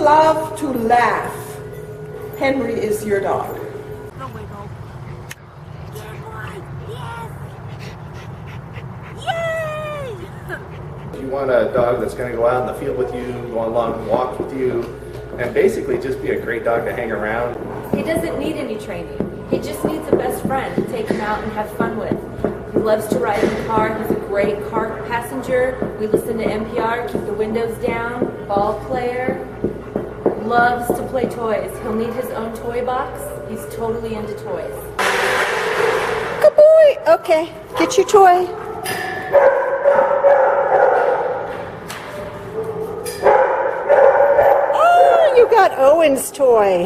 love to laugh, Henry is your dog. No, wait, no. Good boy. Yes. Yay! You want a dog that's going to go out in the field with you, go on long walks with you, and basically just be a great dog to hang around. He doesn't need any training. He just needs a best friend to take him out and have fun with. He loves to ride in the car. He's a great car passenger. We listen to NPR, keep the windows down, ball player. Loves to play toys. He'll need his own toy box. He's totally into toys. Good boy. Okay, get your toy. Oh, you got Owen's toy.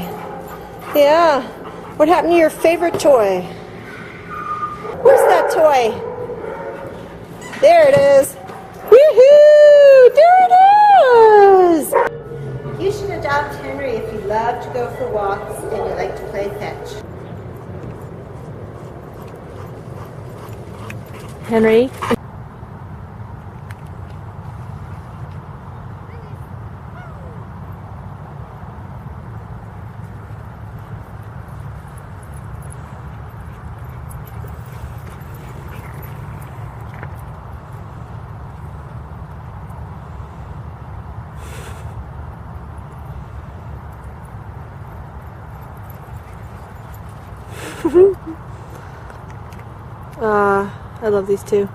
Yeah. What happened to your favorite toy? Where's that toy? There it is. Woohoo! There it is! You should adopt Henry if you love to go for walks and you like to play fetch. Henry. I love these two.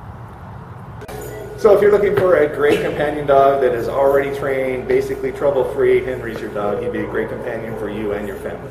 So if you're looking for a great companion dog that is already trained, basically trouble-free, Henry's your dog. He'd be a great companion for you and your family.